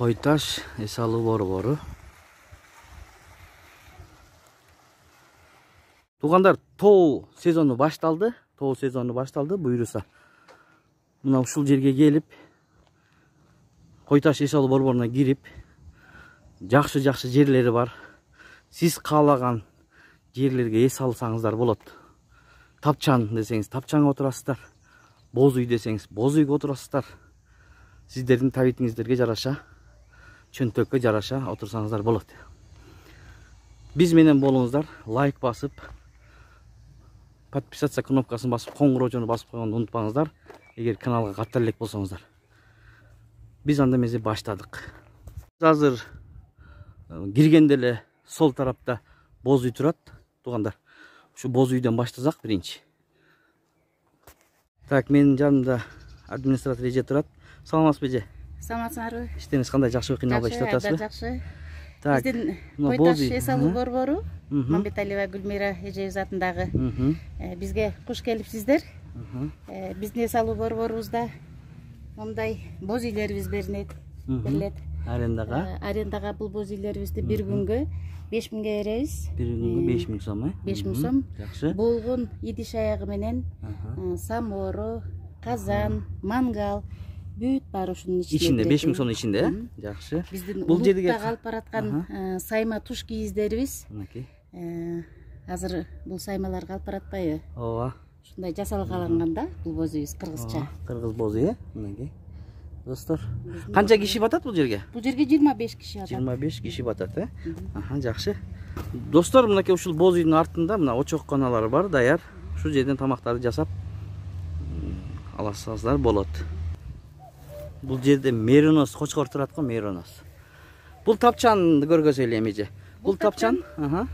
Koytaş Esalı Borboru. Туғандар, тоо сезону башталды. Тоо сезону башталды. Буйруса. Мына ушул жерге келип, Koytaş Esalı Борборуна кирип, жакшы жерлери бар. Сиз каалаган жерлерге эс алсаңыздар болот. Тапчан десеңиз, тапчанга отурасыздар. Боз үй десеңиз, боз үйгө отурасыздар. Сиздердин табитиңиздерге жараша, чөнтөккө жараша отурсаңыздар болот. Биз менен болуңуздар, лайк басып, подписаться кнопкасын басып, коңгуроожону басып койгонду унутпаңыздар, эгер каналга каттар элек болсоңуздар. Биз анда эмесе баштадык. Азыр киргенде эле сол тарапта боз үй турат, туугандар. Ушу боз үйдөн баштасак биринчи. Так, менин жанымда администратор эже турат. Саламатсызбы эже? Саламатсыңарбы? Иштериңиз кандай, жакшы кыйналбай иштеп атасызбы? Жакшы. Так, биздин Koytaş Esalı Борбору, Мамбеталиева Гүлмира эжебиз атындагы бизге куш келипсиздер. Биздин Esalı Борборубузда мындай боз үйлерибиз берилет. Арендага бул боз үйлерибизди бир күнгө 5000ге беребиз. Бир күнгө 5000 сом, 5000 сом. Жакшы. Болгон идиш аягы менен самору, казан, мангал бүт бар ушунун ичинде. 5000 сомдун ичинде, жакшы. Биздин бул жерге калып бараткан сайма туш кийиздерибиз. Азыр бул саймалар калып баратпайбы? Ооба. Ушундай жасалгаланган да бул боз үйүбүз кыргызча. Кыргыз боз үй, мынакей. Достор, канча киши батат бул жерге? Бул жерге 25 киши батат. 25 киши батат, жакшы. Достор, мынакей ушул боз үйдүн артында мына очокканалар бар, даяр. Ушул жерден тамактарды жасап аласыңыздар болот. Бул жерде меринос кочкор турат го, меринос. Бул тапчанды көргөзө элем эже. Бул тапчан,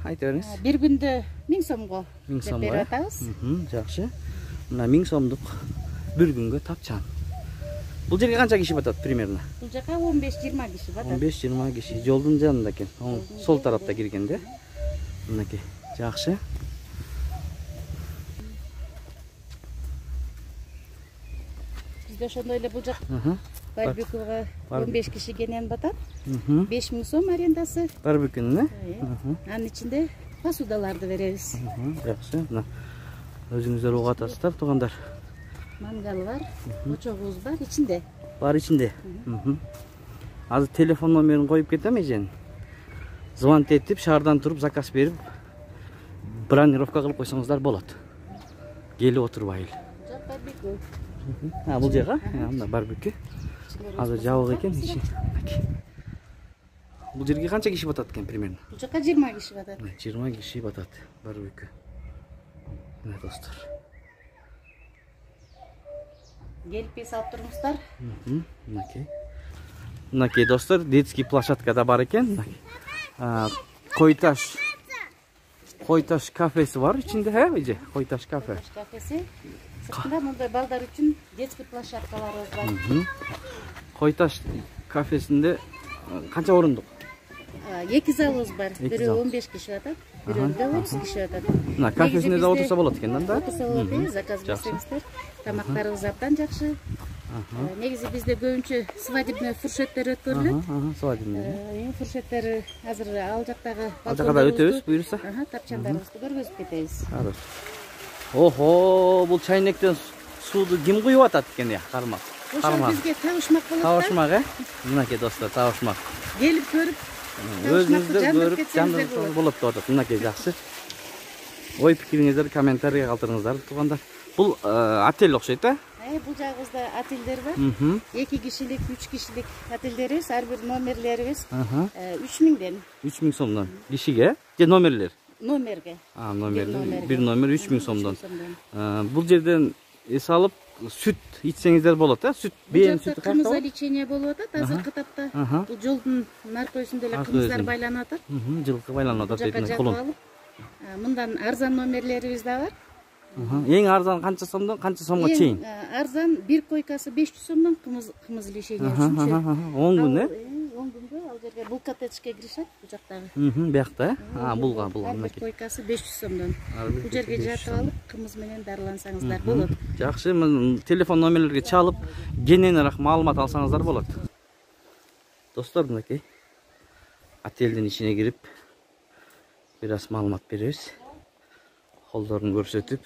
айта бериңиз. Бир күндө 1000 сомго 1000 сомго берип атабыз. Жакшы. Мына 1000 сомдук бир күнгө тапчан. Бул жерге канча киши батат примерно? Бул жака 15-20 киши батат. 15-20 киши. Жолдун жанында экен. Сол тарапта киргенде. Мынакей, жакшы. Бизде ошондой эле бул жак барбекуга 15 киши кенен батат. 5000 сом арендасы. Барбекуны? Анын ичинде посудаларды беребиз. Жакшы. Мына өзүңүздөр угуп атасыздар, туугандар. Мангал бар, очогубуз бар ичинде. Бар ичинде. Азыр телефон номерин коюп кетем эжен. Звонок этип, шаардан туруп заказ берип, бронировка кылып койсоңуздар болот. Келип отурбайлы. Жак барбеку. Бул жага, мына барбеку. Азыр жабык экен ичи. Бул жерге канча киши батат экен примерно? Бул жака 20 киши батат. 20 киши батат барбеку. Мына достор. Келип эс алып туруңуздар. Мынакей. Мынакей достор, детский площадкада бар экен. Koytaş кафеси бар ичинде, эже? Koytaş кафе. Кафеси. Сыртында мындай балдар үчүн детский площадкаларыбыз бар. Koytaş кафесинде канча орундук? 2 залыбыз бар. Бири 15 киши батат, бирөөндө 30 киши батат. Мына кафесинде да отурса болот экен да? Отурса болот, заказ берсеңиздер. Тамактарыбыз абдан жакшы. Негизи бизде көбүнчө свадебный фуршеттер өткөрүлөт. Свадебный. Фуршеттер азыр ал жактагы балконда өтөбүз, буйрса. Тапчандарыбызды көргөзүп кетебиз. Охо, бул чайнектен сууну ким куюп атат экен я, кармак. Ошо бизге табышмак болот да. Табышмак, мынакей достор, табышмак. Келип көрүп, өзүңүздөр көрүп, жандырсаңыз болот деп атат. Мынакей жакшы. Ой пикириңиздерди комментарийге калтырыңыздар, туугандар. Бул отель окшойт, бул жагыбызда отельдер бар. 2 кишилик, 3 кишилик отельдерибиз, ар бир номерлерибиз 3000ден. 3000 сомдон кишиге же номерлер? Номерге. Номерлер. Бир номер 3000 сомдон. Бул жерден эс алып сүт ичсеңиздер болот, сүт, бейин сүтү кайда? Кымыз лечение болуп атат азыркы тапта. Бул жолдун наркосунда эле кымыздар байланып атат. Жылкы байланып атат дейт колун. Мындан арзан номерлерибиз да бар. Эң арзан канча сомдон, канча сомго чейин? Арзан бир койкасы 500 сомдон кымыз лечение үчүнчү. 10 күн, 10 күнгө ал жерге бул коттеджге киришет, бул жактагы. Биякта, булга. Бир койкасы 500 сомдон. Бул жерге жатып алып, кымыз менен дарылансаңыздар болот. Жакшы, телефон номерлерге чалып, кененирээк маалымат алсаңыздар болот. Dostlar, mınакей отельдин içine girip biraz malumat berебиз. Колдорун көрсөтүп,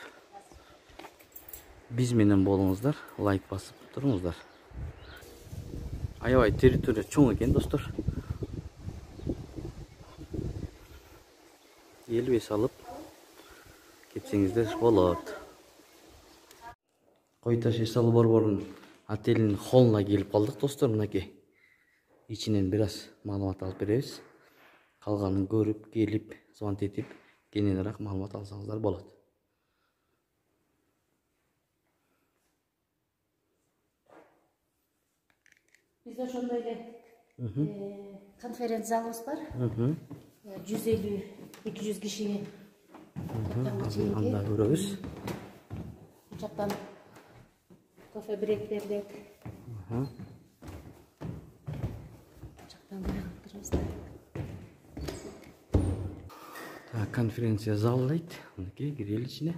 биз менен болуңуздар, лайк басып туруңуздар. Аябай территория чоң экен, достор. Ел бес алып кетсеңиздер болот. Кой таш эс алуу борборунун отелинин холлуна келип калдык, достор. Мынакей ичинен biraz маалымат алып беребиз. Калганын көрүп, келип, звонок этип, кененирээк маалымат алсаңыздар болот. Бизде ошондой эле конференция залыбыз бар. 150-200 кишиге анда көрөбүз. Бул жактан кофе брейк берилет. Конференция залы дейт. Мынакей кирели ичине.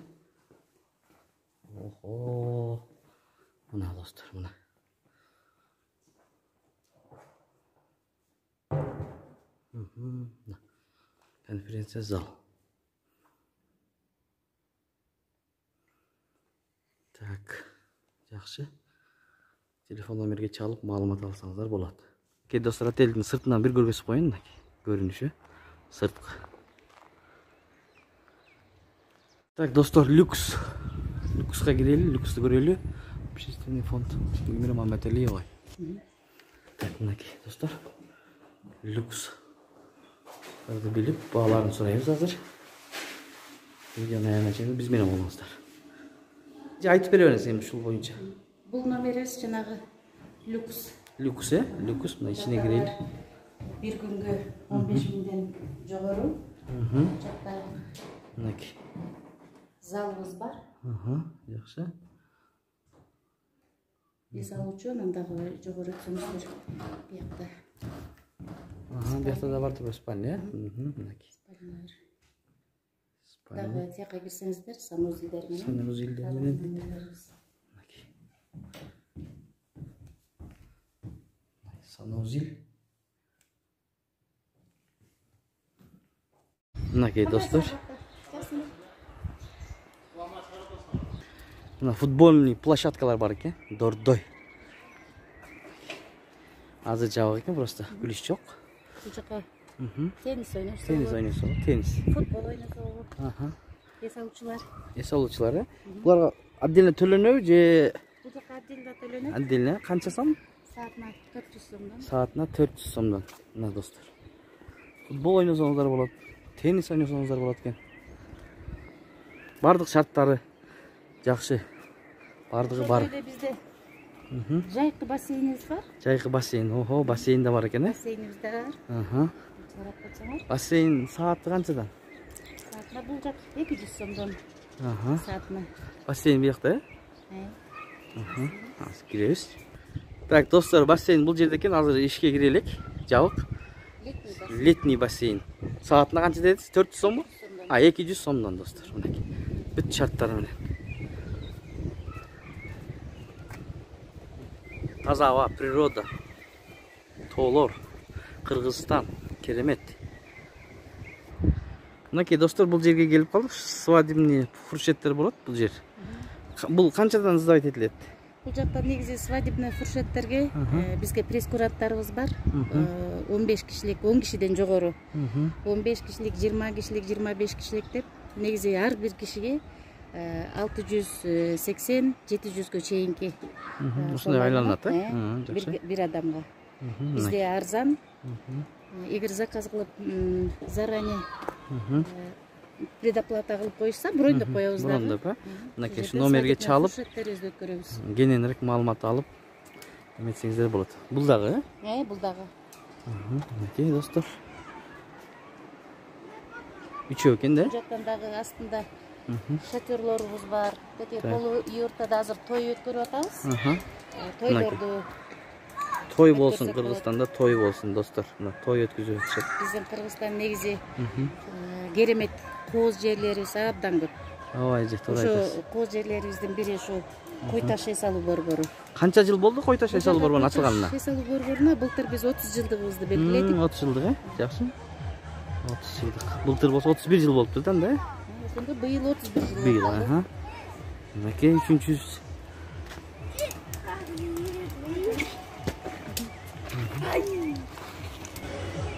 Охо. Мына достор, мына. Конференция зал. Так, жакшы. Телефон номерге чалып маалымат алсаңыздар болот. Кей достор, отелдин сыртынан бир көргөзүп коеюн, мынакей көрүнүшү сырткы. Так, достор, люкс. Люкска кирели, люксту көрөлү. Общественный фонд Гүлмира Маматалиева. Так, мынакей достор. Люкс. Барды билип, бааларын сурайбыз азыр. Видеону аягына чейин биз менен болуңуздар. Айтып бере бересиң ушул боюнча. Бул номерибиз жанагы люкс. Люкс, люкс, мына ичине кирели. Бир күнгө 15 миңден жогору. Жакта мынакей залыбыз бар. Жакшы. Биз алуучу, андагы жогору өтсөңүздөр биякта. Биякта да бар туруп спальня, мынакей. Дагы тияка кирсеңиздер, санузилдер менен. Санузилдер менен. Мынакей. Санузил. Мынакей достор. Мына футбольный площадкалар бар экен, дордой. Азыр жабык экен, просто күлүш жок. Бул жака теннис ойнойсуз. Теннис ойнойсуз, теннис. Футбол ойнойсуз. Эс алуучулар. Эс алуучулар, буларга отдельно төлөнөбү же? Бул жака отдельно төлөнөт. Отдельно канча сом? Саатына 400 сомдон. Саатына 400 сомдон. Мына достор. Футбол ойносоңуздар болот, теннис ойносоңуздар болот экен. Бардык шарттары жакшы. Бардыгы бар. Бизде жайкы бассейнибиз бар. Жайкы бассейн. Охо, бассейн да бар экен, Бассейнибиз да бар. Карап жатсаңар. Бассейн сааты канчадан? Саатына бул жак 200 сомдон. Саатына. Бассейн биякта, Азыр киребиз. Так, достор, бассейн бул жерде экен. Азыр ишке кире элек. Жабык. Летний бассейн. Саатына канча дедиз? 400 сомбу? 200 сомдон, достор. Мынакей. Бүт шарттары менен. Таза аба, природа, тоолор, Кыргызстан, керемет. Мынакей достор, бул жерге келип калдык. Свадебный фуршеттер болот бул жер. Бул канчадан сдавать этилет? Бул жакта негизи свадебный фуршеттерге бизге прескуранттарыбыз бар. 15 кишилик, 10 кишиден жогору. 15 кишилик, 20 кишилик, 25 кишилик деп негизи ар бир кишиге 680-700гө чейинки. Ушундай айланат, бир адамга. Бизде арзан. Эгер заказ кылып заранее предоплата кылып коюшса, броньдоп коебуз да. Броньдоп, мынакей ушу номерге чалып, кененирээк маалымат алып эметсеңиздер болот. Бул дагы, бул дагы. Мынакей достор. Үчөө экен да? Бул жактан дагы астында шатерлорубуз бар. Полу юртада азыр той өткөрүп атабыз. Тойлорду. Той болсун, Кыргызстанда той болсун, достор. Мына той өткүзүп атышат. Биздин Кыргызстан негизи керемет кооз жерлерибиз абдан көп. ооба эже туура ошо айтасыз. кооз жерлерибиздин бири ушул кой таш эс алуу борбору. Канча жыл болду кой таш эс алуу борборунун ачылганына? Эс алуу борборуна былтыр биз 30 жылдыгыбызды белгиледик. 30 жылдык, жакшы. 30 жылдык. Былтыр болсо 31 жыл болуптур да, да? Ошондо быйыл 31 жыл. Быйыл, аха. Мынакей 3-чү.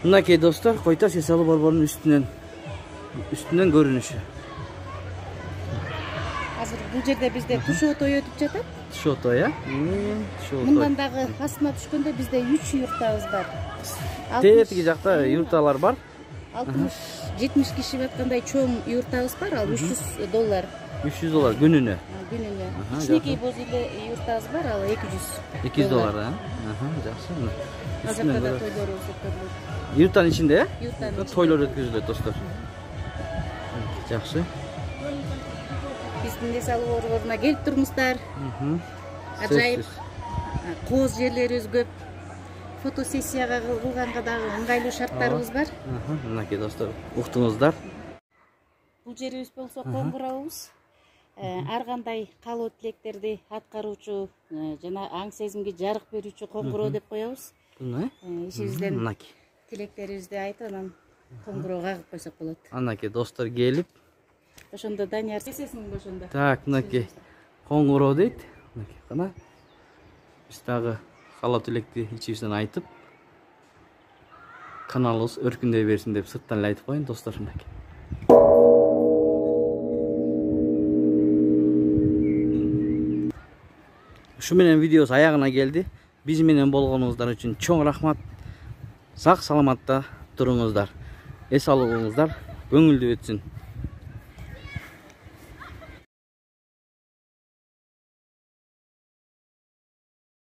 Мынакей достор, кой таш эс алуу борборунун үстүнөн көрүнүшү. Азыр бул жерде бизде туш отой өтүп жатат. Туш отой, э? Туш отой. Мындан дагы астына түшкөндө бизде 3 юртабыз бар. Тетиги жакта юрталар бар. 60-70 киши жаткандай чоң юртабыз бар, ал $300. $300 күнүнө. Күнүнө. Кичинекей боз эле юртабыз бар, ал $200. Аха, жакшы. Азыркы да тойлорубуз өткөрүлөт. Юртанын ичинде, э? Юртанын ичинде. Тойлор өткөзүлөт, достор. Жакшы. Биздин эс алуу борборуна келип туруңуздар. Ажайып кооз жерлерибиз көп. Фотосессияга кылганга дагы ыңгайлуу шарттарыбыз бар. Мынакей достор, уктуңуздар. Бул жерибиз болсо коңгурообуз. Ар кандай каалоо тилектерди аткаруучу жана аң сезимге жарык берүүчү коңгуроо деп коебуз. Ишибизден тилектерибизди айтып, анан коңгуроо кагып койсок болот. Анакей достор келип, ошондо Данияр сесесиң ошондо. Так, мынакей коңгуроо дейт. Мынакей кана. Биз дагы каалоо тилекти ичибизден айтып, каналыбыз өркүндөй берсин деп сырттан эле айтып коеюн, достор. Мынакей. Ушу менен видеобуз аягына келди. Биз менен болгонуңуздар үчүн чоң рахмат. Сак саламатта туруңуздар. Эс алууңуздар көңүлдүү өтсүн.